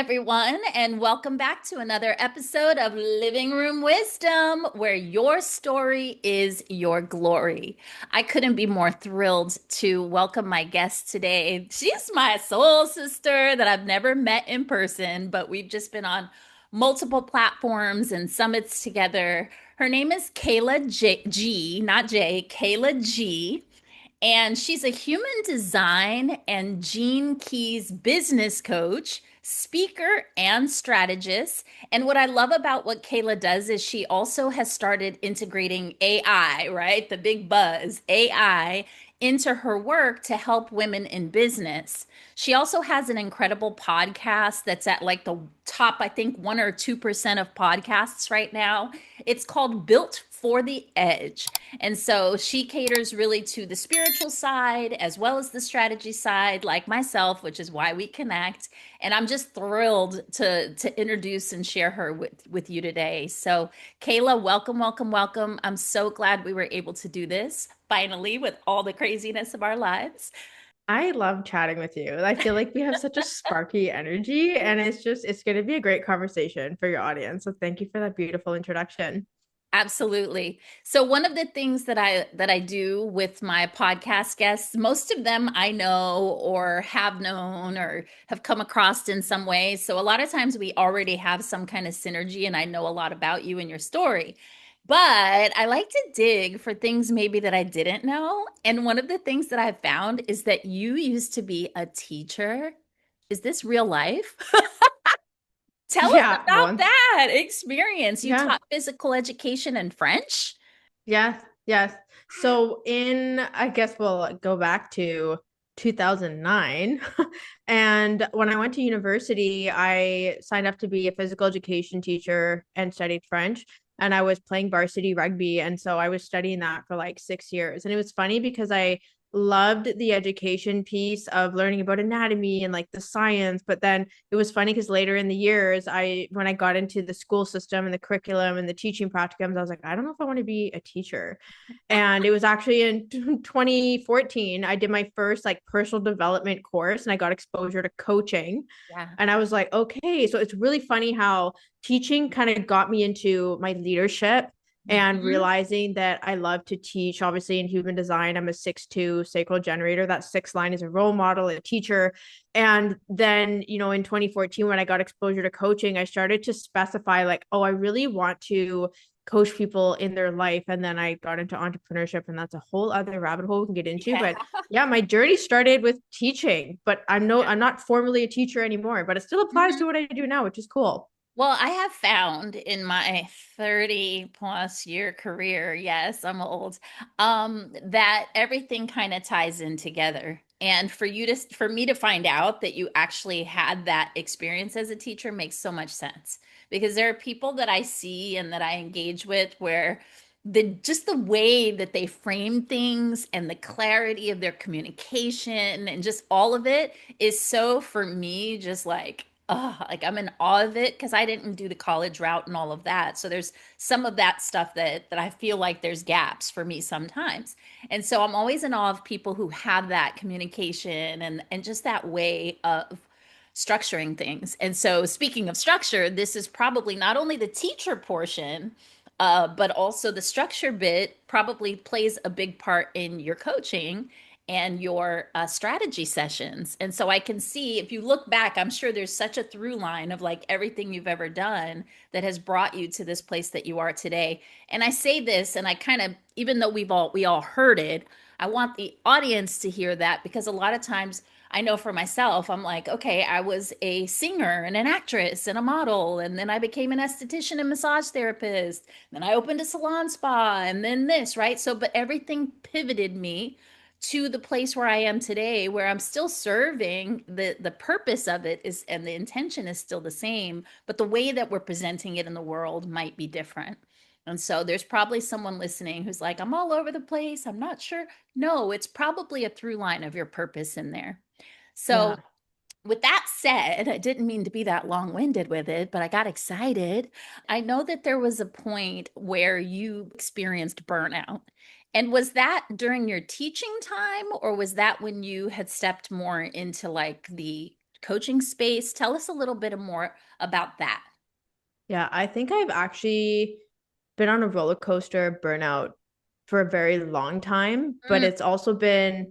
everyone, and welcome back to another episode of Living Room Wisdom, where your story is your glory. I couldn't be more thrilled to welcome my guest today. She's my soul sister that I've never met in person, but we've just been on multiple platforms and summits together. Her name is G, not J, Kayla G. And she's a human design and Gene Keys business coach, speaker, and strategist. And what I love about what Kayla does is she also has started integrating AI, right? The big buzz, AI, into her work to help women in business. She also has an incredible podcast that's at like the top, I think, 1 or 2% of podcasts right now. It's called Built for the Edge. And so she caters really to the spiritual side as well as the strategy side, like myself, which is why we connect. And I'm just thrilled to introduce and share her with you today. So, Kayla, welcome, welcome, welcome. I'm so glad we were able to do this finally with all the craziness of our lives. I love chatting with you. I feel like we have such a sparky energy, and it's going to be a great conversation for your audience. So thank you for that beautiful introduction. Absolutely. So one of the things that I do with my podcast guests, most of them I know or have known or have come across in some way. So a lot of times we already have some kind of synergy and I know a lot about you and your story. But I like to dig for things maybe that I didn't know. And one of the things that I've found is that you used to be a teacher. Is this real life? Tell us Yeah, about once. that experience. You Yeah. taught physical education and French? Yes, yes. So I guess we'll go back to 2009. And when I went to university, I signed up to be a physical education teacher and studied French. And I was playing varsity rugby. And so I was studying that for like 6 years. And it was funny because I loved the education piece of learning about anatomy and like the science. But then it was funny because later in the years, when I got into the school system and the curriculum and the teaching practicums, I was like, I don't know if I want to be a teacher. And it was actually in 2014, I did my first like personal development course and I got exposure to coaching. Yeah. And I was like, okay, so it's really funny how teaching kind of got me into my leadership and Mhm. realizing that I love to teach. Obviously, in human design, I'm a 6-2 sacral generator. That sixth line is a role model, a teacher. And then, in 2014, when I got exposure to coaching, I started to specify, like, oh, I really want to coach people in their life. And then I got into entrepreneurship, and that's a whole other rabbit hole we can get into. Yeah. But yeah, my journey started with teaching, but Yeah. I'm not formally a teacher anymore, but it still applies Mhm. to what I do now, which is cool. Well, I have found in my 30 plus year career, yes, I'm old, that everything kind of ties in together. And for me to find out that you actually had that experience as a teacher makes so much sense because there are people that I see and that I engage with where just the way that they frame things and the clarity of their communication and just all of it is so for me just like oh, like I'm in awe of it because I didn't do the college route and all of that. So there's some of that stuff that I feel like there's gaps for me sometimes. And so I'm always in awe of people who have that communication and just that way of structuring things. And so speaking of structure, this is probably not only the teacher portion, but also the structure bit probably plays a big part in your coaching and your strategy sessions. And so I can see if you look back, I'm sure there's such a through line of like everything you've ever done that has brought you to this place that you are today. And I say this, and I kind of, even though we all heard it, I want the audience to hear that because a lot of times I know for myself, I'm like, okay, I was a singer and an actress and a model, and then I became an esthetician and massage therapist. Then I opened a salon spa, and then this, right? So, but everything pivoted me to the place where I am today, where I'm still serving the purpose of it is, and the intention is still the same, but the way that we're presenting it in the world might be different. And so there's probably someone listening who's like, I'm all over the place. I'm not sure. No, it's probably a through line of your purpose in there. So, Yeah. with that said, I didn't mean to be that long winded with it, but I got excited. I know that there was a point where you experienced burnout. And was that during your teaching time, or was that when you had stepped more into like the coaching space. Tell us a little bit more about that. Yeah, I think I've actually been on a roller coaster burnout for a very long time, but Mm,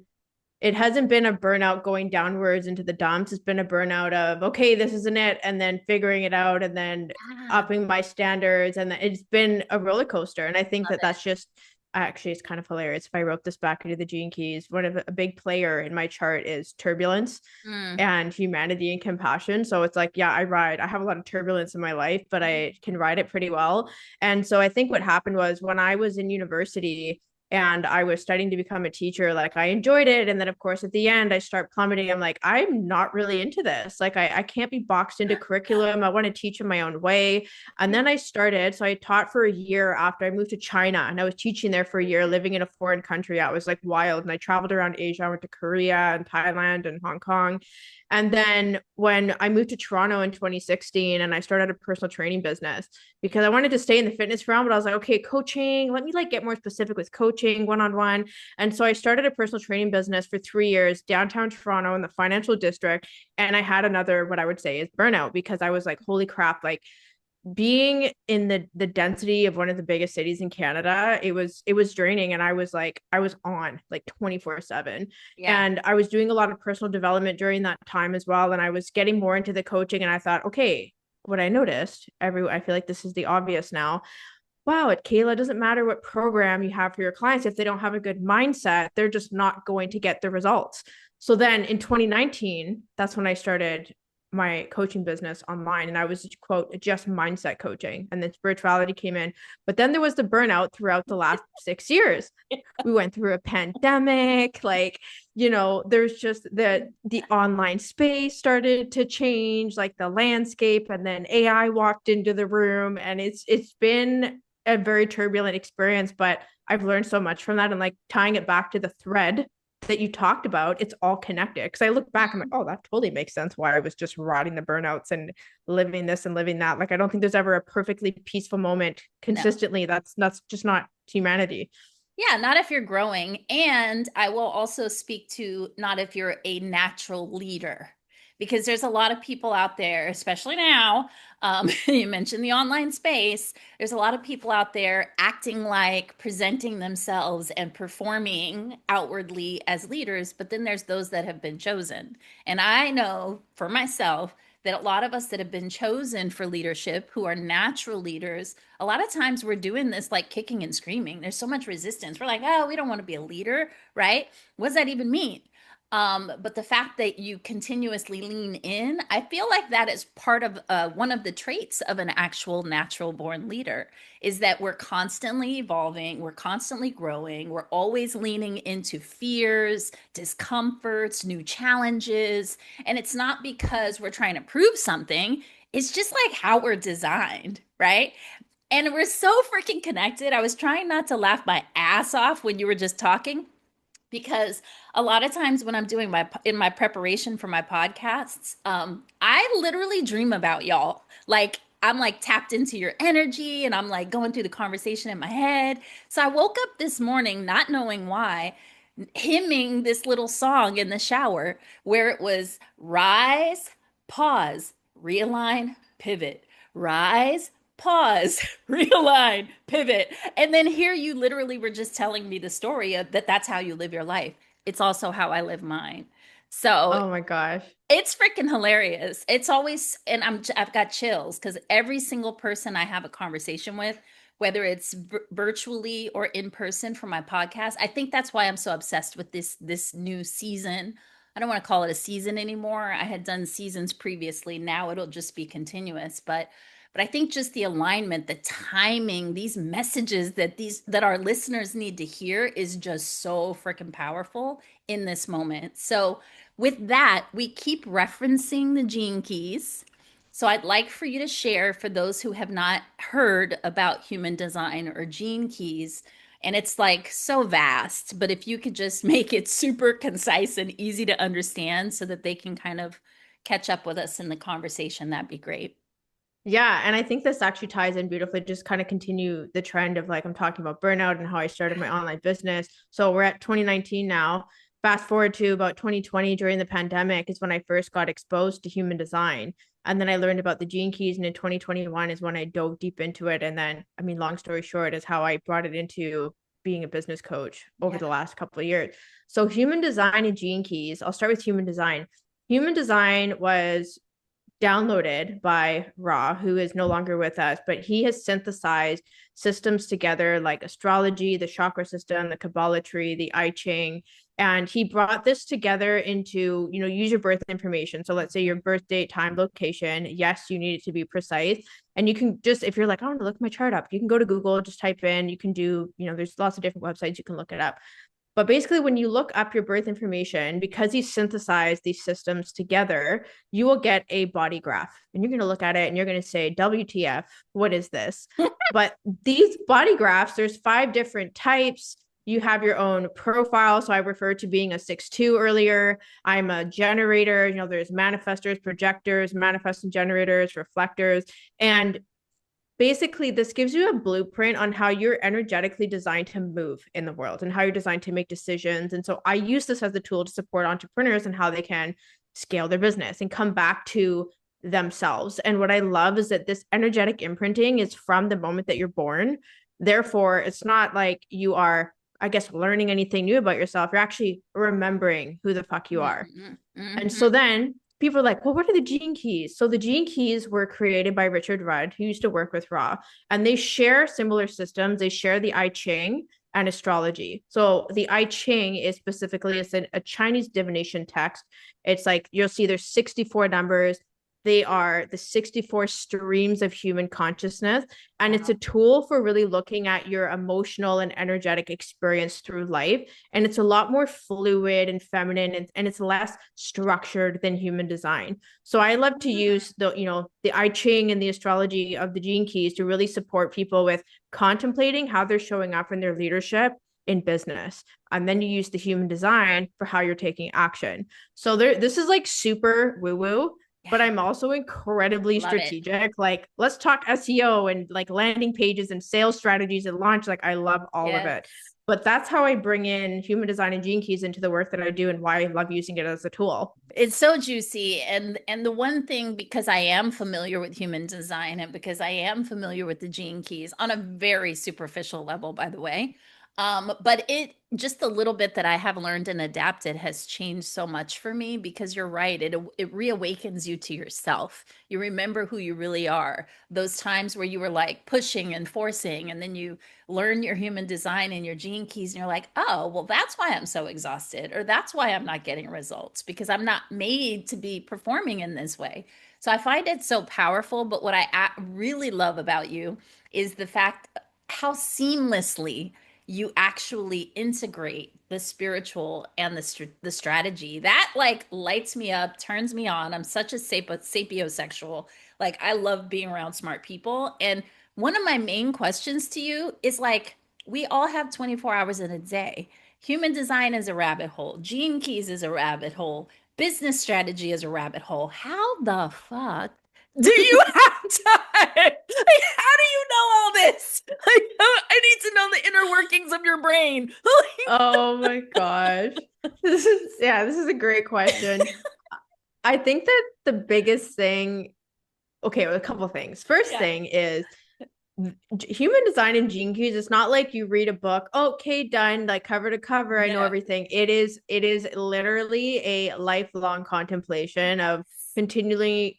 it hasn't been a burnout going downwards into the dumps. It's been a burnout of, okay, this isn't it, and then figuring it out and then yeah, upping my standards. And it's been a roller coaster. And I think love that it. that's just actually, it's kind of hilarious. If I wrote this back into the Gene Keys, one of a big player in my chart is turbulence Mm, and humanity and compassion. So it's like, yeah, I have a lot of turbulence in my life, but I can ride it pretty well. And so I think what happened was when I was in university and I was studying to become a teacher, like I enjoyed it. And then, of course, at the end, I start plummeting. I'm like, I'm not really into this. Like, I can't be boxed into curriculum. I want to teach in my own way. And then so I taught for a year after I moved to China and I was teaching there for a year, living in a foreign country. I was like wild. And I traveled around Asia. I went to Korea and Thailand and Hong Kong. And then when I moved to Toronto in 2016 and I started a personal training business because I wanted to stay in the fitness realm, but I was like, okay, coaching, let me like get more specific with coaching one-on-one. And so I started a personal training business for 3 years downtown Toronto in the financial district. And I had another, what I would say is burnout because I was like, holy crap, like being in the density of one of the biggest cities in Canada, it was draining and I was on like 24/7 yeah. and I was doing a lot of personal development during that time as well and I was getting more into the coaching and I thought, okay, what I noticed, I feel like this is the obvious now. Wow, at Kayla, it doesn't matter what program you have for your clients. If they don't have a good mindset, they're just not going to get the results. So then in 2019, that's when I started my coaching business online. And I was, quote, just mindset coaching. And then spirituality came in. But then there was the burnout throughout the last 6 years. We went through a pandemic, like, there's just the online space started to change, like the landscape, and then AI walked into the room. And it's been a very turbulent experience, but I've learned so much from that. And like tying it back to the thread that you talked about, it's all connected. Because I look back, I'm like, oh, that totally makes sense why I was just riding the burnouts and living this and living that. Like, I don't think there's ever a perfectly peaceful moment No. consistently. That's just not humanity. Yeah, not if you're growing. And I will also speak to not if you're a natural leader, because there's a lot of people out there, especially now. You mentioned the online space. There's a lot of people out there acting like presenting themselves and performing outwardly as leaders, but then there's those that have been chosen. And I know for myself that a lot of us that have been chosen for leadership, who are natural leaders, a lot of times we're doing this like kicking and screaming. There's so much resistance. We're like, oh, we don't want to be a leader, right? What does that even mean? But the fact that you continuously lean in, I feel like that is part of one of the traits of an actual natural born leader is that we're constantly evolving, we're constantly growing, we're always leaning into fears, discomforts, new challenges. And it's not because we're trying to prove something, it's just like how we're designed, right? And we're so freaking connected. I was trying not to laugh my ass off when you were just talking because a lot of times when I'm doing my preparation for my podcasts, I literally dream about y'all. Like I'm like tapped into your energy and I'm like going through the conversation in my head. So I woke up this morning not knowing why, hymning this little song in the shower where it was rise, pause, realign, pivot, rise, pause, realign, pivot. And then here you literally were just telling me the story of that that's how you live your life. It's also how I live mine. So Oh my gosh. it's freaking hilarious. It's always, and I've got chills because every single person I have a conversation with, whether it's virtually or in person for my podcast, I think that's why I'm so obsessed with this new season. I don't want to call it a season anymore. I had done seasons previously. Now it'll just be continuous, but I think just the alignment, the timing, these messages that our listeners need to hear is just so freaking powerful in this moment. So with that, we keep referencing the gene keys. So I'd like for you to share for those who have not heard about human design or gene keys. And it's like so vast, but if you could just make it super concise and easy to understand so that they can kind of catch up with us in the conversation, that'd be great. Yeah, and I think this actually ties in beautifully, just kind of continue the trend of like I'm talking about burnout and how I started my online business. So we're at 2019 now. fast forward to about 2020 during the pandemic is when I first got exposed to human design. And then I learned about the gene keys. And in 2021 is when I dove deep into it. And then, I mean, long story short, is how I brought it into being a business coach over Yeah. the last couple of years. So, human design and gene keys, I'll start with human design. Human design was downloaded by Ra, who is no longer with us, but he has synthesized systems together like astrology, the chakra system, the Kabbalah tree, the I Ching. And he brought this together into, use your birth information. So let's say your birth date, time, location. Yes, you need it to be precise. And you can just, if you're like, I want to look my chart up, you can go to Google, just type in, you can do, there's lots of different websites you can look it up. But basically, when you look up your birth information, because he synthesized these systems together, you will get a body graph. And you're going to look at it and you're going to say, WTF, what is this? But these body graphs, there's 5 different types. You have your own profile. So I referred to being a 6-2 earlier. I'm a generator. There's manifestors, projectors, manifesting generators, reflectors. And basically this gives you a blueprint on how you're energetically designed to move in the world and how you're designed to make decisions. And so I use this as a tool to support entrepreneurs and how they can scale their business and come back to themselves. And what I love is that this energetic imprinting is from the moment that you're born. Therefore, it's not like you are, I guess, learning anything new about yourself. You're actually remembering who the fuck you are. Mm-hmm. And so Mm-hmm. then people are like, well, what are the gene keys? So the gene keys were created by Richard Rudd, who used to work with Ra, and they share similar systems. They share the I Ching and astrology. So the I Ching is specifically, it's a Chinese divination text. It's like, you'll see there's 64 numbers. They are the 64 streams of human consciousness. And it's a Wow. tool for really looking at your emotional and energetic experience through life. And it's a lot more fluid and feminine, and it's less structured than human design. So I love to use the I Ching and the astrology of the gene keys to really support people with contemplating how they're showing up in their leadership in business. And then you use the human design for how you're taking action. So this is like super woo woo, Yeah. but I'm also incredibly Love it. strategic. Like, let's talk SEO and like landing pages and sales strategies and launch. Like, I love all of it. Yes. But that's how I bring in human design and gene keys into the work that I do and why I love using it as a tool. It's so juicy. And the one thing, because I am familiar with human design and because I am familiar with the gene keys on a very superficial level, by the way. But it just the little bit that I have learned and adapted has changed so much for me because you're right. It reawakens you to yourself. You remember who you really are. Those times where you were like pushing and forcing, and then you learn your human design and your gene keys, and you're like, oh, well, that's why I'm so exhausted, or that's why I'm not getting results because I'm not made to be performing in this way. So I find it so powerful. But what I really love about you is the fact how seamlessly you actually integrate the spiritual and the strategy that like lights me up, turns me on. I'm such a sapiosexual. Like I love being around smart people. And one of my main questions to you is like, we all have 24 hours in a day. Human design is a rabbit hole. Gene keys is a rabbit hole. Business strategy is a rabbit hole. How the fuck do you have time? Like, how do you know all this? Like, I need to know the inner workings of your brain. Oh my gosh. This is a great question. I think that the biggest thing, okay, well, a couple of things. First Yeah. thing is human design and gene keys. It's not like you read a book, okay, done, like cover to cover, I know No. everything. It is literally a lifelong contemplation of continuing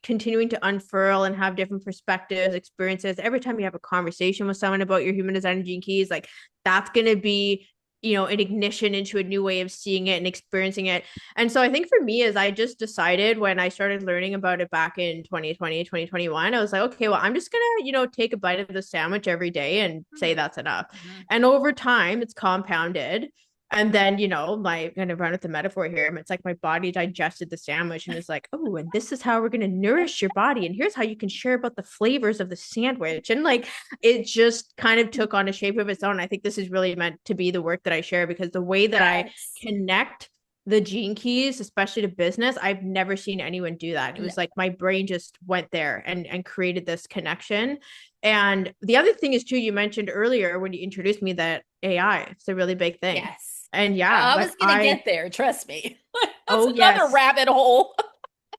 to unfurl and have different perspectives, experiences. Every time you have a conversation with someone about your human design and gene keys, like that's going to be an ignition into a new way of seeing it and experiencing it. And so I think for me is I just decided when I started learning about it back in 2020, 2021, I was like, okay, well, I'm just going to, take a bite of the sandwich every day and say that's enough. Mhm. And over time, it's compounded. And then, my kind of run with the metaphor here. It's like my body digested the sandwich and is like, oh, and this is how we're going to nourish your body. And here's how you can share about the flavors of the sandwich. And like, it just kind of took on a shape of its own. I think this is really meant to be the work that I share because the way that I Yes. connect the gene keys, especially to business, I've never seen anyone do that. It No. was like my brain just went there and created this connection. And the other thing is too, you mentioned earlier when you introduced me that AI, it's a really big thing. Yes. And yeah, I like was gonna get there, trust me. That's oh another yes. rabbit hole.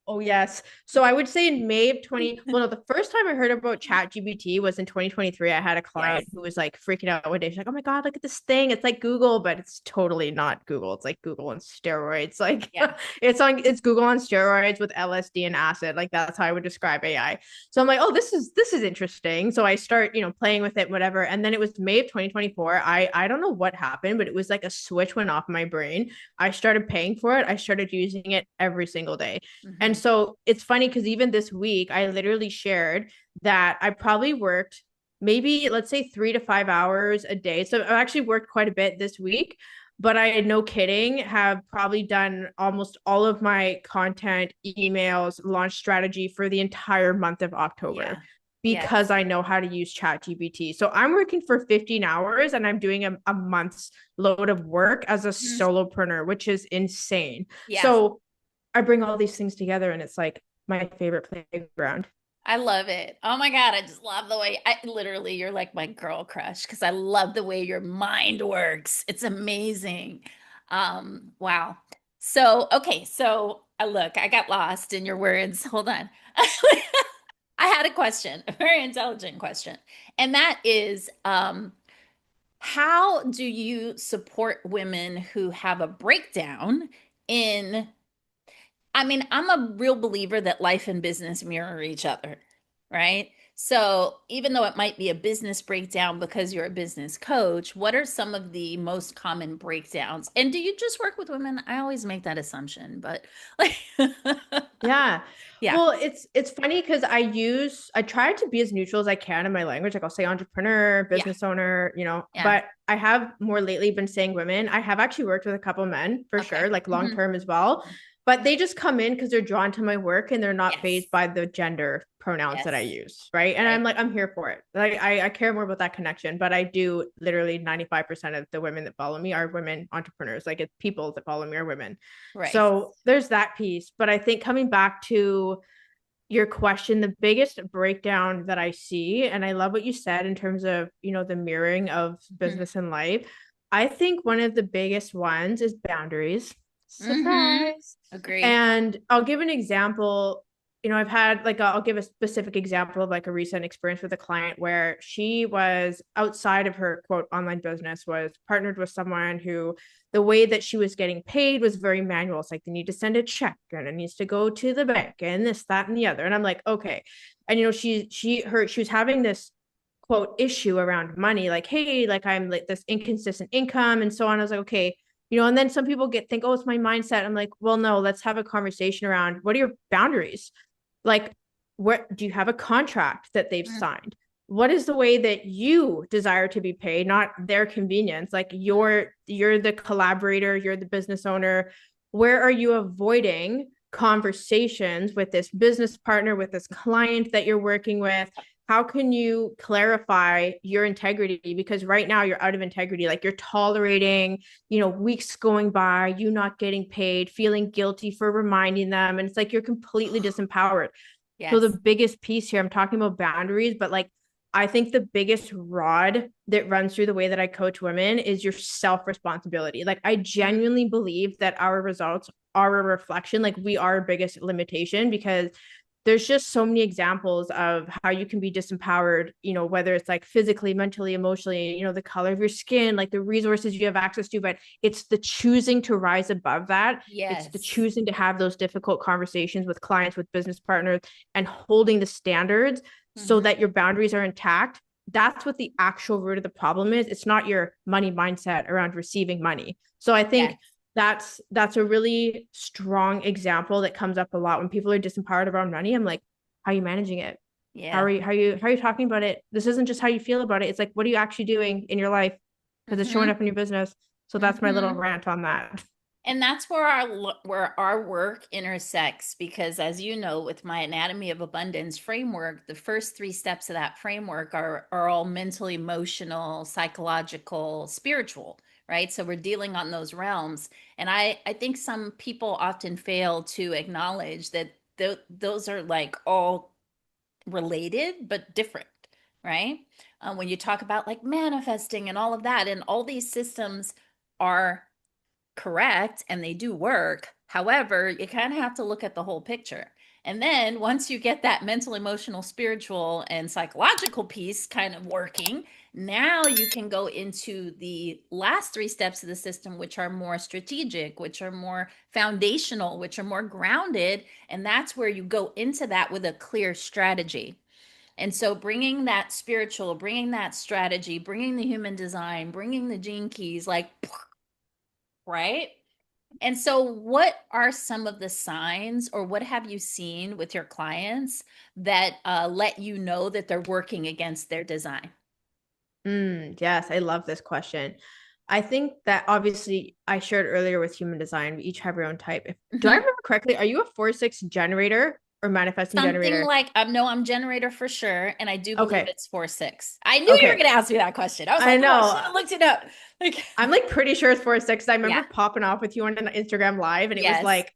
Oh yes. So I would say in May of 20, well, no, the first time I heard about Chat GPT was in 2023. I had a client Yes. who was like freaking out one day. She's like, oh my God, look at this thing. It's like Google, but it's totally not Google. It's like Google on steroids. Like Yeah. it's Google on steroids with LSD and acid. Like that's how I would describe AI. So I'm like, oh, this is interesting. So I start, playing with it, whatever. And then it was May of 2024. I don't know what happened, but it was like a switch went off my brain. I started paying for it. I started using it every single day. And Hmm. so it's funny because even this week, I literally shared that I probably worked maybe, let's say, 3 to 5 hours a day. So I actually worked quite a bit this week, but I, no kidding, have probably done almost all of my content, emails, launch strategy for the entire month of October Yeah. because Yes. I know how to use Chat GPT. So I'm working for 15 hours and I'm doing a month's load of work as a Mhm. solopreneur, which is insane. Yeah. So I bring all these things together and it's like my favorite playground. I love it. Oh my God, I just love the way I literally you're like my girl crush because I love the way your mind works. It's amazing. Wow. So, okay, so look, I got lost in your words. Hold on. I had a question, a very intelligent question. And that is, how do you support women who have a breakdown in I mean, I'm a real believer that life and business mirror each other, right? So, even though it might be a business breakdown because you're a business coach, what are some of the most common breakdowns? And do you just work with women? I always make that assumption, but like, Yeah. yeah, Well, it's funny because I try to be as neutral as I can in my language. Like I'll say entrepreneur, yeah, business owner, yeah. but I have more lately been saying women. I have actually worked with a couple men for Okay. sure, like long Mhm. term as well. But they just come in because they're drawn to my work and they're not Yes, phased by the gender pronouns that I yes, use. Right. And I'm right, like, I'm here for it. Like I care more about that connection. But I do literally 95% of the women that follow me are women entrepreneurs. Like it's people that follow me are women. right. So there's that piece. But I think coming back to your question, the biggest breakdown that I see, and I love what you said in terms of, the mirroring of Mhm. business and life. I think one of the biggest ones is boundaries. Mhm. Surprise. Agree. And I'll give an example. I've had like, I'll give a specific example of like a recent experience with a client where she was outside of her quote online business, was partnered with someone who the way that she was getting paid was very manual. It's like they need to send a check and it needs to go to the bank and this, that, and the other. And I'm like, okay. And she was having this quote issue around money, like, hey, like I'm like this inconsistent income and so on. I was like, okay, and then some people think, oh, it's my mindset. I'm like, well, no, let's have a conversation around what are your boundaries? Like, what do you have a contract that they've Mhm. signed? What is the way that you desire to be paid, not their convenience? Like you're the collaborator, you're the business owner. Where are you avoiding conversations with this business partner, with this client that you're working with? How can you clarify your integrity? Because right now you're out of integrity. Like you're tolerating, weeks going by, you not getting paid, feeling guilty for reminding them. And it's like you're completely disempowered. So the Yes. biggest piece here, I'm talking about boundaries, but like I think the biggest rod that runs through the way that I coach women is your self responsibility. Like I Mhm. genuinely believe that our results are a reflection, like we are our biggest limitation because there's just so many examples of how you can be disempowered, whether it's like physically, mentally, emotionally, the color of your skin, like the resources you have access to, but it's the choosing to rise above that. It's the Yes. choosing to have those difficult conversations with clients, with business partners, and holding the standards so Mhm. that your boundaries are intact. That's what the actual root of the problem is. It's not your money mindset around receiving money. So I Yes. think that's a really strong example that comes up a lot when people are disempowered around money. I'm like, how are you managing it? How Yeah. are you how are you talking about it? This isn't just how you feel about it. It's like, what are you actually doing in your life? Because it's showing Mhm. up in your business. So that's my little Mhm. rant on that. And that's where our work intersects because as you know with my anatomy of abundance framework, the first 3 steps of that framework are all mental, emotional, psychological, spiritual, right? So we're dealing on those realms. And I think some people often fail to acknowledge that those are like all related but different, right? When you talk about like manifesting and all of that, and all these systems are correct and they do work. However, you kind of have to look at the whole picture. And then once you get that mental, emotional, spiritual, and psychological piece kind of working, now you can go into the last three steps of the system, which are more strategic, which are more foundational, which are more grounded. And that's where you go into that with a clear strategy. And so bringing that spiritual, bringing that strategy, bringing the human design, bringing the gene keys, like, right? And so, what are some of the signs, or what have you seen with your clients that let you know that they're working against their design? Yes, I love this question. I think that obviously I shared earlier with human design, we each have our own type. Do I Mhm. remember correctly? Are you a 4-6 generator or manifesting Something generator? like, no, I'm generator for sure, and I do believe Okay. it's 4-6. I knew you were Okay. going to ask me that question. I was I like, oh, I should know. have looked it up. Like, I'm like pretty sure it's 4-6. I yeah, remember popping off with you on an Instagram live and it was yes, like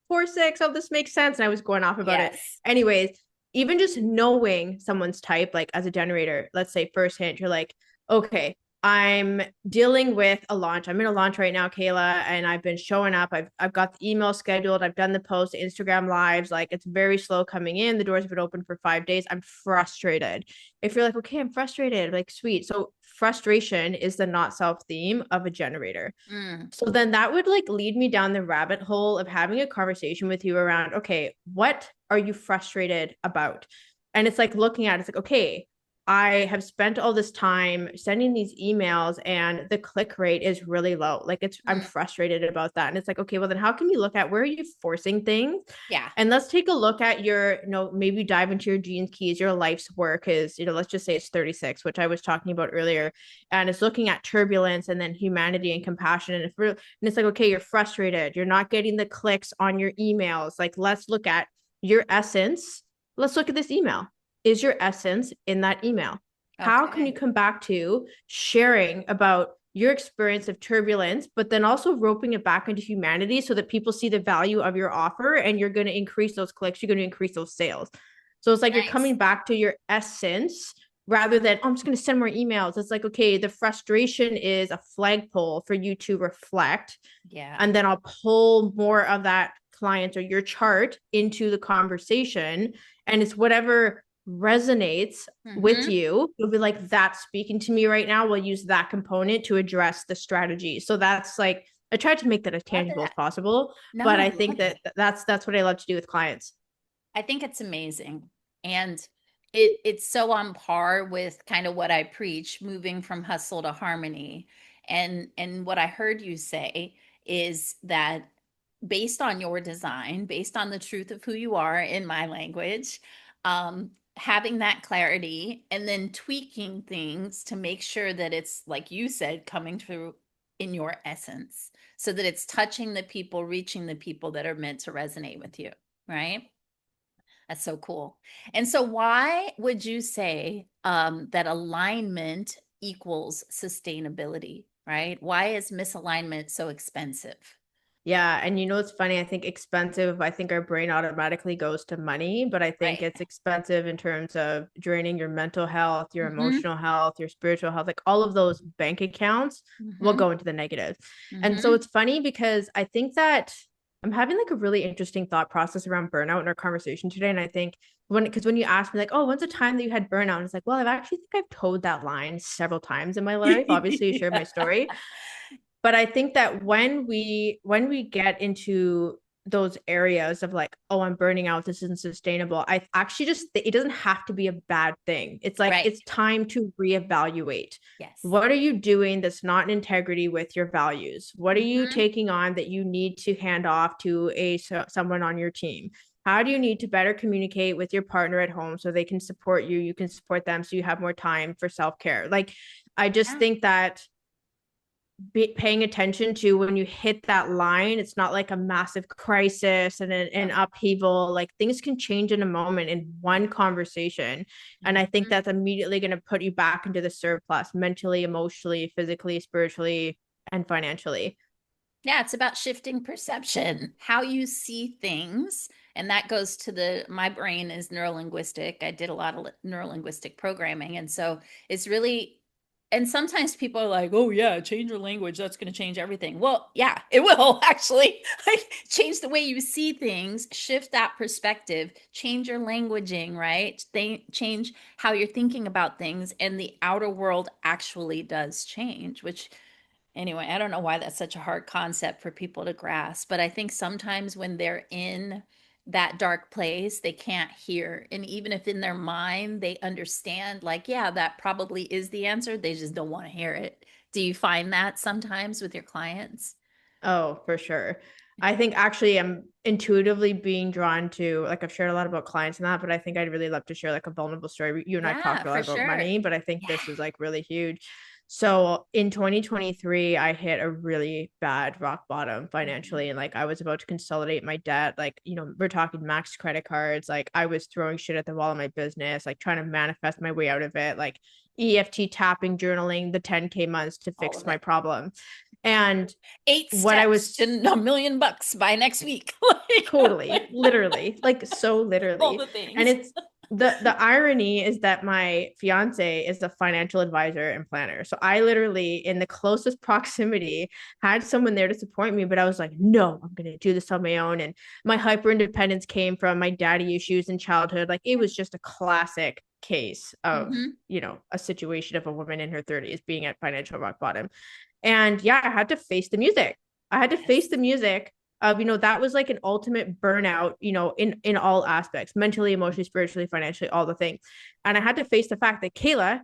4-6. Oh, this makes sense. And I was going off about it. yes. Anyways, even just knowing someone's type, like as a generator, let's say first hint, you're like, okay, I'm dealing with a launch. I'm in a launch right now, Kayla, and I've been showing up. I've got the email scheduled. I've done the post, Instagram lives. Like it's very slow coming in. The doors have been open for 5 days. I'm frustrated. If you're like, okay, I'm frustrated, like sweet. So frustration is the not self theme of a generator. Mm, So then that would like lead me down the rabbit hole of having a conversation with you around, okay, what are you frustrated about? And it's like looking at it's like, okay, I have spent all this time sending these emails and the click rate is really low. Like I'm mm, frustrated about that. And it's like, okay, well then how can you look at where are you forcing things? yeah. And let's take a look at your, maybe dive into your gene keys, your life's work is, let's just say it's 36, which I was talking about earlier. And it's looking at turbulence and then humanity and compassion. And it's like, okay, you're frustrated. You're not getting the clicks on your emails. Like, let's look at your essence. Let's look at this email. Is your essence in that email? How can you Okay. come back to sharing about your experience of turbulence, but then also roping it back into humanity so that people see the value of your offer and you're going to increase those clicks, you're going to increase those sales. So it's like you're Nice. coming back to your essence rather than, oh, I'm just going to send more emails. It's like, okay, the frustration is a flagpole for you to reflect. Yeah. And then I'll pull more of that client or your chart into the conversation. And it's whatever resonates with Mm-hmm. you, you'll be like, that's speaking to me right now. We'll use that component to address the strategy. So that's like, I tried to make that as Love tangible as that. possible, No, but I I love think that it. that's what I love to do with clients. I think it's amazing. And it's so on par with kind of what I preach, moving from hustle to harmony. And what I heard you say is that based on your design, based on the truth of who you are in my language, having that clarity and then tweaking things to make sure that it's like you said, coming through in your essence, so that it's touching the people, reaching the people that are meant to resonate with you, right? That's so cool. And so, why would you say that alignment equals sustainability, right? Why is misalignment so expensive? Yeah, and it's funny, I think expensive, I think our brain automatically goes to money, but I think Right. it's expensive in terms of draining your mental health, your Mm-hmm. emotional health, your spiritual health, like all of those bank accounts will Mm-hmm. go into the negative. And so Mm-hmm. it's funny because I think that I'm having like a really interesting thought process around burnout in our conversation today. And I think when you ask me like, oh, when's the time that you had burnout? And it's like, well, I've actually think I've told that line several times in my life. Obviously, you shared my story, but I think that when we get into those areas of like, oh, I'm burning out, this isn't sustainable, I actually just it doesn't have to be a bad thing. It's like Right. it's time to reevaluate. Yes. What are you doing that's not in integrity with your values? What are you Mm-hmm. taking on that you need to hand off to someone on your team? How do you need to better communicate with your partner at home so they can support you, you can support them, so you have more time for self-care? Like, I just Yeah. think that paying attention to when you hit that line, it's not like a massive crisis and an Yep. upheaval. Like things can change in a moment in one Right. conversation. And I think Mm-hmm. that's immediately going to put you back into the surplus mentally, emotionally, physically, spiritually, and financially. Yeah, it's about shifting perception, how you see things. And that goes to my brain is neurolinguistic. I did a lot of neurolinguistic programming. And so it's really And sometimes people are like, oh, yeah, change your language. That's going to change everything. Well, yeah, it will actually. Like, change the way you see things, shift that perspective, change your languaging, right? Change how you're thinking about things. And the outer world actually does change, which anyway, I don't know why that's such a hard concept for people to grasp, but I think sometimes when they're in that dark place, they can't hear. And even if in their mind they understand, like, yeah, that probably is the answer, they just don't want to hear it. Do you find that sometimes with your clients? Oh, for sure. I think actually I'm intuitively being drawn to, like, I've shared a lot about clients and that, but I think I'd really love to share like a vulnerable story. You and I Yeah, talked a lot for about sure. money, but I think Yeah. this is like really huge. So in 2023, I hit a really bad rock bottom Mhm. financially. And like I was about to consolidate my debt. Like, we're talking max credit cards. Like I was throwing shit at the wall of my business, like trying to manifest my way out of it, like EFT tapping, journaling, the 10K months to All fix of my it. problem. And Eight what I steps to was $1 million by next week. totally, literally, like so All literally. the And things. it's the irony is that my fiance is a financial advisor and planner. So I literally in the closest proximity had someone there to support me, but I was like, no, I'm gonna do this on my own. And my hyper independence came from my daddy issues in childhood. Like it was just a classic case of, Hmm. a situation of a woman in her 30s being at financial rock bottom. And yeah, I had to face the music. I had to face Yes. the music of, that was like an ultimate burnout, in all aspects, mentally, emotionally, spiritually, financially, all the things. And I had to face the fact that, Kayla,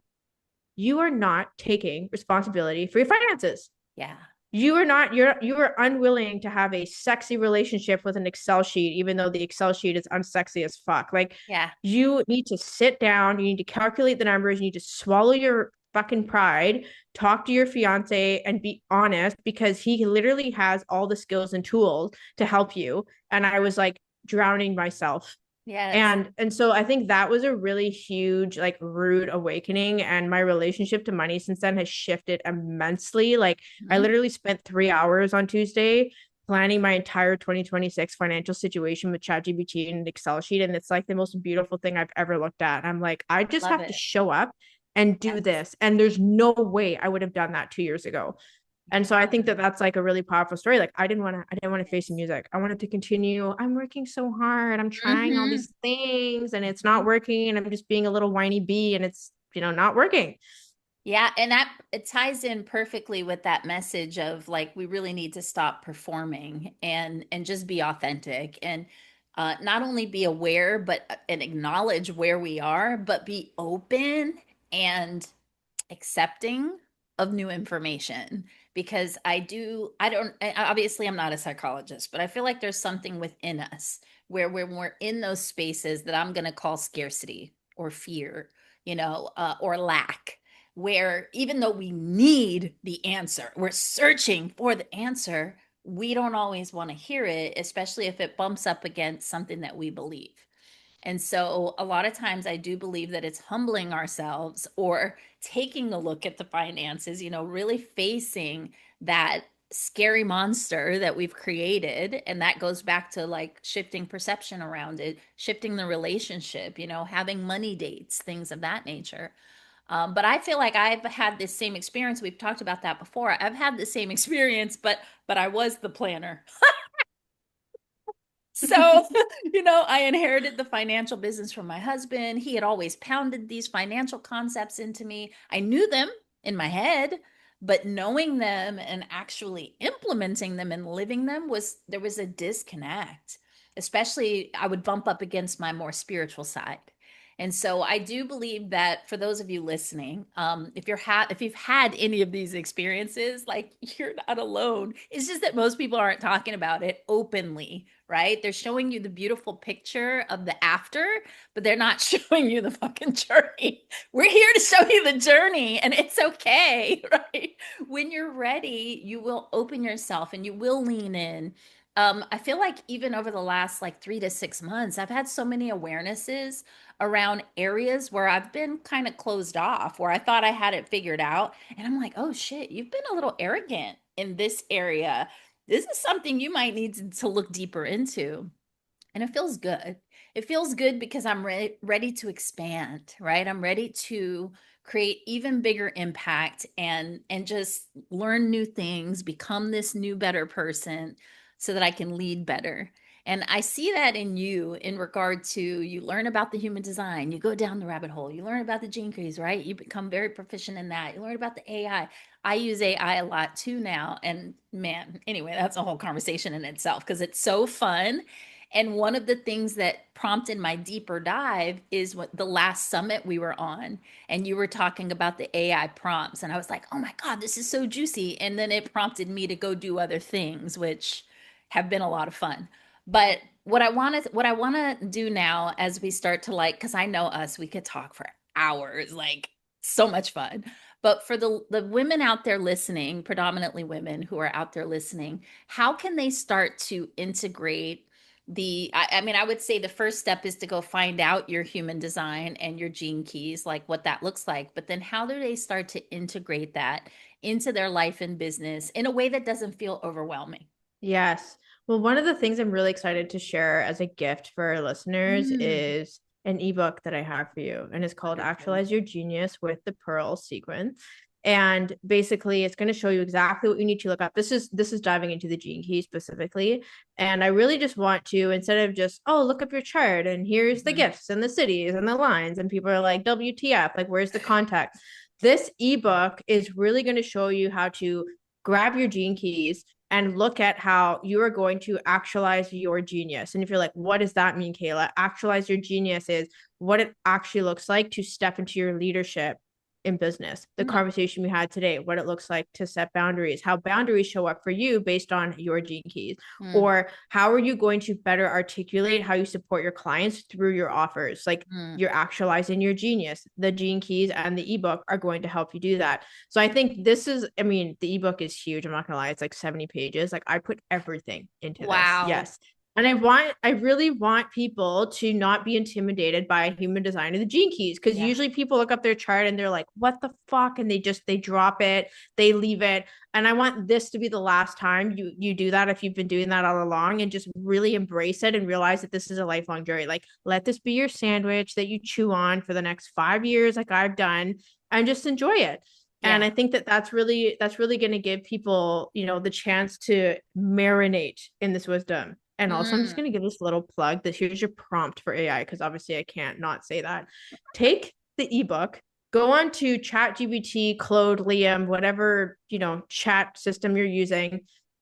you are not taking responsibility for your finances. Yeah. You are not, you are unwilling to have a sexy relationship with an Excel sheet, even though the Excel sheet is unsexy as fuck. Like, Yeah. you need to sit down, you need to calculate the numbers, you need to swallow your fucking pride, talk to your fiance and be honest, because he literally has all the skills and tools to help you. And I was like drowning myself. Yes. And so I think that was a really huge, like, rude awakening, and my relationship to money since then has shifted immensely. Like I Mhm. literally spent 3 hours on Tuesday planning my entire 2026 financial situation with ChatGPT and an Excel sheet, and it's like the most beautiful thing I've ever looked at. I'm like, I just Love have to it. show up and do Yes. this, and there's no way I would have done that 2 years ago. And so I think that that's like a really powerful story. Like I didn't want to face the Yes. music. I wanted to continue. I'm working so hard. I'm trying all Mhm. these things and it's not Mhm. working. And I'm just being a little whiny bee and it's, not working. Yeah, and that it ties in perfectly with that message of like we really need to stop performing and just be authentic and not only be aware but and acknowledge where we are, but be open and accepting of new information because I don't obviously I'm not a psychologist, but I feel like there's something within us where when we're in those spaces that I'm going to call scarcity or fear, or lack, where even though we need the answer, we're searching for the answer, we don't always want to hear it, especially if it bumps up against something that we believe. And so, a lot of times, I do believe that it's humbling ourselves or taking a look at the finances, really facing that scary monster that we've created. And that goes back to like shifting perception around it, shifting the relationship, having money dates, things of that nature. But I feel like I've had this same experience. We've talked about that before. I've had the same experience, but I was the planner. So, I inherited the financial business from my husband. He had always pounded these financial concepts into me. I knew them in my head, but knowing them and actually implementing them and living them there was a disconnect. Especially, I would bump up against my more spiritual side. And so I do believe that for those of you listening, if you've had any of these experiences, like you're not alone. It's just that most people aren't talking about it openly, right? They're showing you the beautiful picture of the after, but they're not showing you the fucking journey. We're here to show you the journey, and it's okay, right? When you're ready, you will open yourself and you will lean in. I feel like even over the last like 3 to 6 months, I've had so many awarenesses around areas where I've been kind of closed off, where I thought I had it figured out. And I'm like, oh shit, you've been a little arrogant in this area. This is something you might need to look deeper into. And it feels good. It feels good because I'm ready to expand, right? I'm ready to create even bigger impact, and just learn new things, become this new better person so that I can lead better. And I see that in you in regard to you learn about the human design, you go down the rabbit hole, you learn about the gene keys, right? You become very proficient in that. You learn about the AI. I use AI a lot too now. And man, anyway, that's a whole conversation in itself because it's so fun. And one of the things that prompted my deeper dive is what the last summit we were on, and you were talking about the AI prompts. And I was like, oh my God, this is so juicy. And then it prompted me to go do other things, which have been a lot of fun. But what I want to do now as we start to like, because I know us, we could talk for hours, like so much fun. But for the women out there listening, predominantly women who are out there listening, how can they start to integrate I mean, I would say the first step is to go find out your human design and your gene keys, like what that looks like. But then how do they start to integrate that into their life and business in a way that doesn't feel overwhelming? Yes. Well, one of the things I'm really excited to share as a gift for our listeners Mm, is an ebook that I have for you, and it's called wonderful. Actualize Your Genius with the Pearl Sequence. And basically, it's going to show you exactly what you need to look up. This is diving into the gene key specifically, and I really just want to, instead of just, oh, look up your chart and here's the Mhm. gifts and the cities and the lines, and people are like, WTF, like where's the context? This ebook is really going to show you how to grab your gene keys and look at how you are going to actualize your genius. And if you're like, what does that mean, Kayla? Actualize your genius is what it actually looks like to step into your leadership in business. The Mm, conversation we had today, what it looks like to set boundaries, how boundaries show up for you based on your gene keys, mm, or how are you going to better articulate how you support your clients through your offers? Like mm. you're actualizing your genius. The gene keys and the ebook are going to help you do that. So I think this is, I mean, the ebook is huge. I'm not gonna lie, it's like 70 pages. Like I put everything into this. Wow. Yes. And I really want people to not be intimidated by human design or the gene keys. Cause Yeah. usually people look up their chart and they're like, what the fuck? And they drop it, they leave it. And I want this to be the last time you do that if you've been doing that all along, and just really embrace it and realize that this is a lifelong journey. Like let this be your sandwich that you chew on for the next 5 years, like I've done, and just enjoy it. And Yeah. I think that that's really going to give people, the chance to marinate in this wisdom. And also, I'm just Mm. going to give this little plug that here's your prompt for AI, because obviously I can't not say that. Take the ebook, go on to ChatGPT, Claude, Liam, whatever, chat system you're using,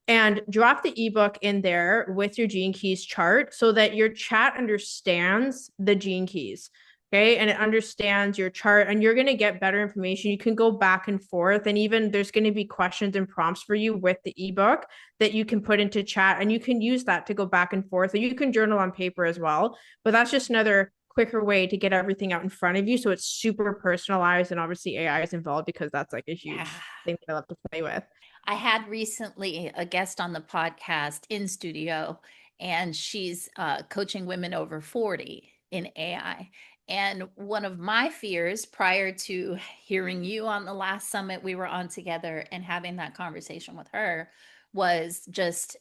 and drop the ebook in there with your gene keys chart so that your chat understands the gene keys. Okay. And it understands your chart, and you're going to get better information. You can go back and forth. And even there's going to be questions and prompts for you with the ebook that you can put into chat, and you can use that to go back and forth. Or you can journal on paper as well. But that's just another quicker way to get everything out in front of you. So it's super personalized. And obviously, AI is involved because that's like a Yeah. huge thing that I love to play with. I had recently a guest on the podcast in studio, and she's coaching women over 40 in AI. And one of my fears prior to hearing you on the last summit we were on together and having that conversation with her was just,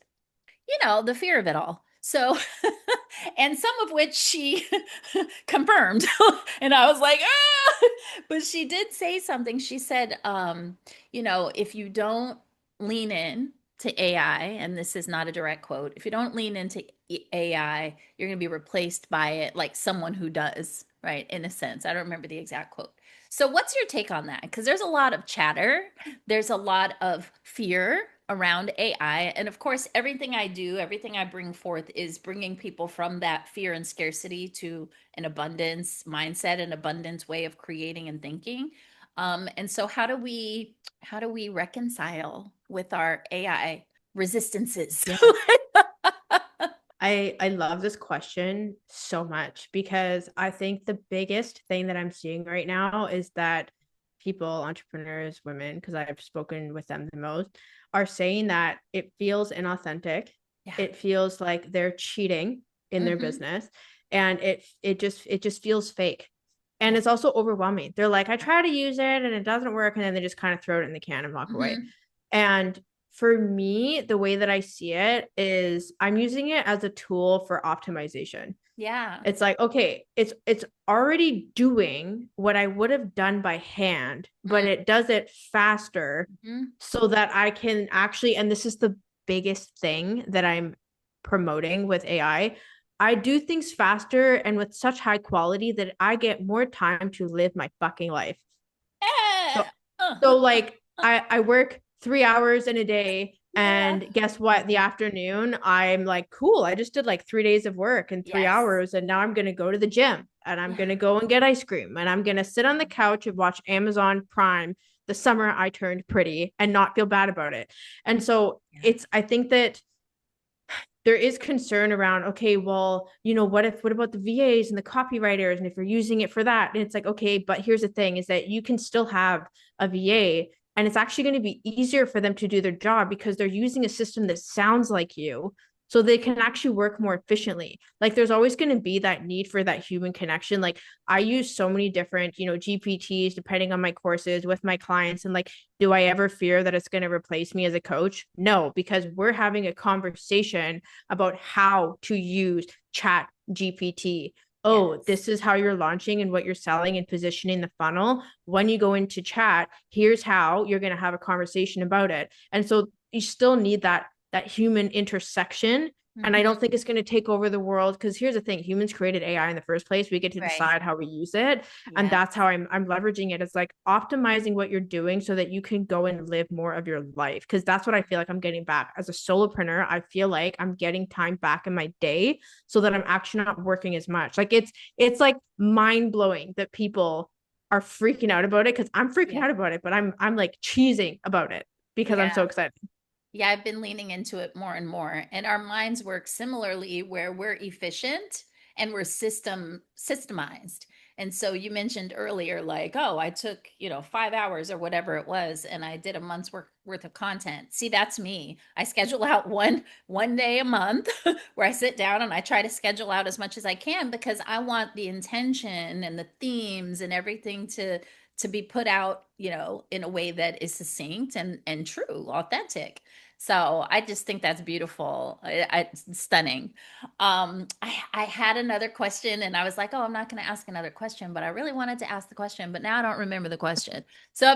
the fear of it all. So, and some of which she confirmed. And I was like, ah! But she did say something. She said, if you don't lean in to AI, and this is not a direct quote, if you don't lean into AI, you're going to be replaced by it like someone who does, right? In a sense. I don't remember the exact quote. So, what's your take on that? Because there's a lot of chatter, there's a lot of fear around AI. And of course, everything I do, everything I bring forth is bringing people from that fear and scarcity to an abundance mindset, an abundance way of creating and thinking. And so how do we reconcile with our AI resistances? Yeah. I love this question so much because I think the biggest thing that I'm seeing right now is that people, entrepreneurs, women, because I've spoken with them the most, are saying that it feels inauthentic. Yeah. It feels like they're cheating in their Hmm. business, and it just feels fake. And Yeah. it's also overwhelming. They're like, I try to use it and it doesn't work, and then they just kind of throw it in the can and walk away. Hmm. And for me, the way that I see it is I'm using it as a tool for optimization. Yeah. It's like, okay, it's already doing what I would have done by hand, but it does it faster Mm-hmm. so that I can actually, and this is the biggest thing that I'm promoting with I do things faster and with such high quality that I get more time to live my fucking life. So, so like I work 3 hours in a day, Yeah. and guess what? The afternoon, I'm like, cool. I just did like 3 days of work in three Yes. hours, and now I'm gonna go to the gym and I'm Yeah. gonna go and get ice cream and I'm gonna sit on the couch and watch Amazon Prime the summer I turned pretty and not feel bad about it. And so Yeah. I think that there is concern around, okay, well, what about the VAs and the copywriters, and if you're using it for that? And it's like, okay, but here's the thing, is that you can still have a VA, and it's actually going to be easier for them to do their job because they're using a system that sounds like you, so they can actually work more efficiently. Like, there's always going to be that need for that human connection. Like, I use so many different, GPTs depending on my courses with my clients, and like, do I ever fear that it's going to replace me as a coach? No, because we're having a conversation about how to use chat GPT. Oh, Yes. this is how you're launching and what you're selling and positioning the funnel. When you go into chat, here's how you're going to have a conversation about it. And so you still need that human intersection. And I don't Mm-hmm. think it's going to take over the world, because here's the thing, humans created AI in the first place. We get to Right. decide how we use it. And Yes. that's how I'm leveraging it. It's like optimizing what you're doing so that you can go and live more of your life. Because that's what I feel like I'm getting back as a solopreneur. I feel like I'm getting time back in my day so that I'm actually not working as much. Like, it's like mind blowing that people are freaking out about it, because I'm freaking Yeah. out about it, but I'm like cheesing about it because I'm so Yeah. excited. Yeah, I've been leaning into it more and more. And our minds work similarly where we're efficient and we're systemized. And so you mentioned earlier, like, oh, I took, 5 hours or whatever it was, and I did a month's worth of content. See, that's me. I schedule out one day a month where I sit down and I try to schedule out as much as I can because I want the intention and the themes and everything to be put out, in a way that is succinct and true, authentic. So I just think that's beautiful. It's stunning. I had another question and I was like, oh, I'm not going to ask another question, but I really wanted to ask the question, but now I don't remember the question. So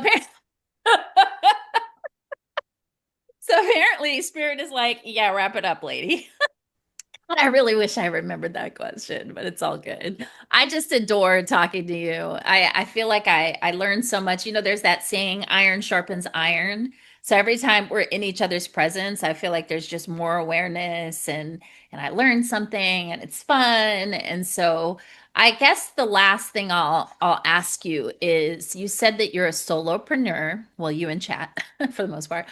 apparently, Spirit is like, yeah, wrap it up, lady. I really wish I remembered that question, but it's all good. I just adore talking to you. I feel like I learned so much. There's that saying, iron sharpens iron. So every time we're in each other's presence, I feel like there's just more awareness and I learned something and it's fun. And so I guess the last thing I'll ask you is you said that you're a solopreneur. Well, you in chat for the most part.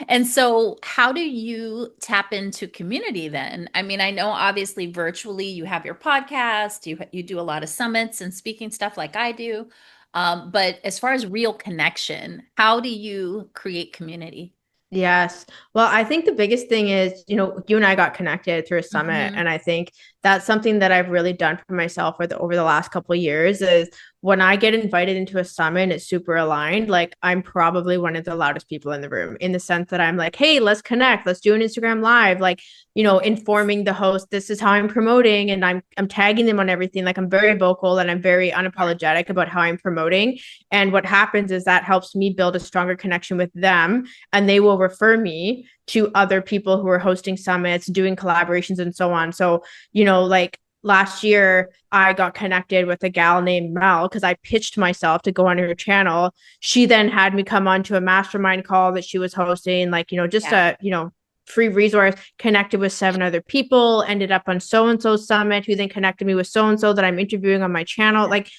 And so, how do you tap into community then? I mean, I know obviously virtually you have your podcast, you do a lot of summits and speaking stuff like I do. But as far as real connection, how do you create community? Yes. Well, I think the biggest thing is, you and I got connected through a summit. Hmm. And I think that's something that I've really done for myself over the last couple of years is when I get invited into a summit and it's super aligned, like I'm probably one of the loudest people in the room, in the sense that I'm like, hey, let's connect. Let's do an Instagram live. Like, Yes. informing the host, this is how I'm promoting, and I'm tagging them on everything. Like, I'm very vocal and I'm very Yeah. unapologetic about how I'm promoting. And what happens is that helps me build a stronger connection with them, and they will refer me to other people who are hosting summits, doing collaborations, and so on. So, like last year, I got connected with a gal named Mel because I pitched myself to go on her channel. She then had me come on to a mastermind call that she was hosting, like, just Yeah. a, free resource, connected with 7 other people, ended up on so and so summit, who then connected me with so and so that I'm interviewing on my channel. Like,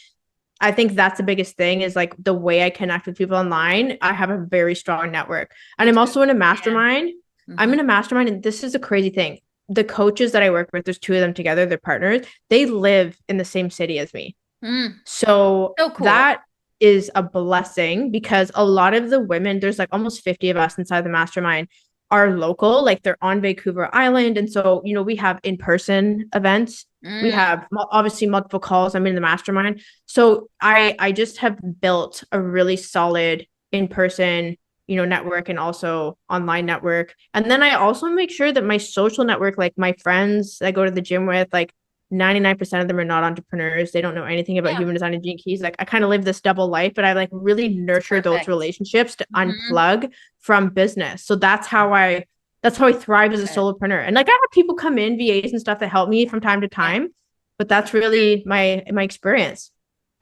I think that's the biggest thing, is like the way I connect with people online. I have a very strong network. And Me I'm too. also in a Yeah. mastermind. I'm Hmm. in a mastermind, and this is a crazy thing. The coaches that I work with, there's 2 of them together, they're partners. They live in the same city as me. Mm. So So cool. that is a blessing, because a lot of the women, there's like almost 50 of us inside the mastermind, are local, like they're on Vancouver Island. And so, we have in-person events. We Mm. have obviously multiple calls. I'm in the mastermind. So I just have built a really solid in-person, network, and also online network. And then I also make sure that my social network, like my friends I go to the gym with, like 99% of them are not entrepreneurs. They don't know anything about Yeah, human design and gene keys. Like I kind of live this double life, but I like really it's nurture those perfect. relationships to Hmm. unplug from business. So that's how I thrive as a solopreneur. And like I have people come in, VAs and stuff that help me from time to Yeah. time, but that's really my experience.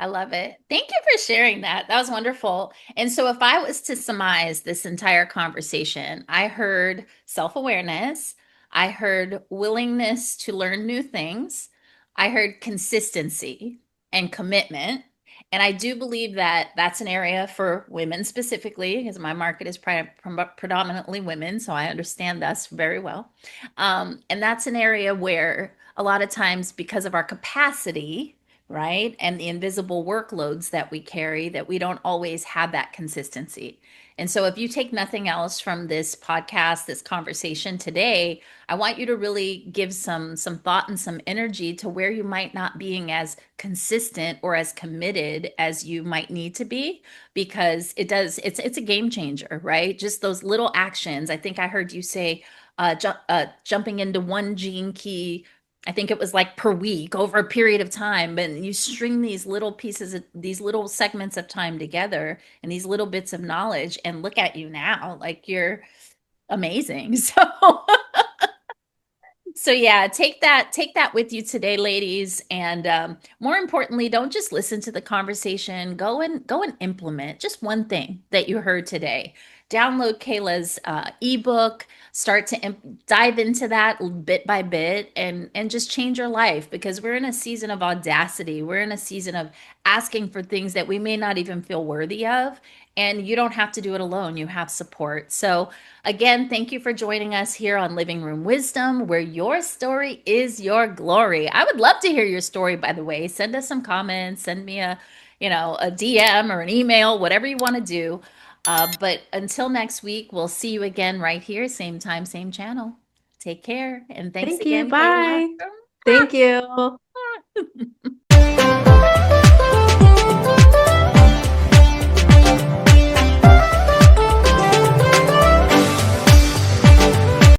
I love it. Thank you for sharing that. That was wonderful. And so, if I was to surmise this entire conversation, I heard self awareness, I heard willingness to learn new things, I heard consistency and commitment. And I do believe that that's an area for women specifically, because my market is predominantly women. So, I understand this very well. And that's an area where a lot of times, because of our capacity, right? And the invisible workloads that we carry, that we don't always have that consistency. And so, if you take nothing else from this podcast, this conversation today, I want you to really give some thought and some energy to where you might not being as consistent or as committed as you might need to be, because it's a game changer, right? Just those little actions. I think I heard you say jumping into one gene key. I think it was like per week over a period of time. And you string these little pieces of these little segments of time together and these little bits of knowledge, and look at you now. Like you're amazing. So yeah, take that with you today, ladies. And more importantly, don't just listen to the conversation. Go and implement just one thing that you heard today. Download Kayla's ebook. Start to dive into that bit by bit, and just change your life, because we're in a season of audacity. We're in a season of asking for things that we may not even feel worthy of. And you don't have to do it alone. You have support. So again, thank you for joining us here on Living Room Wisdom, where your story is your glory. I would love to hear your story, by the way. Send us some comments, send me a DM or an email, whatever you want to do. But until next week, we'll see you again right here, same time, same channel. Take care. And thanks Thank you. again, Kayla. Bye. Thank you.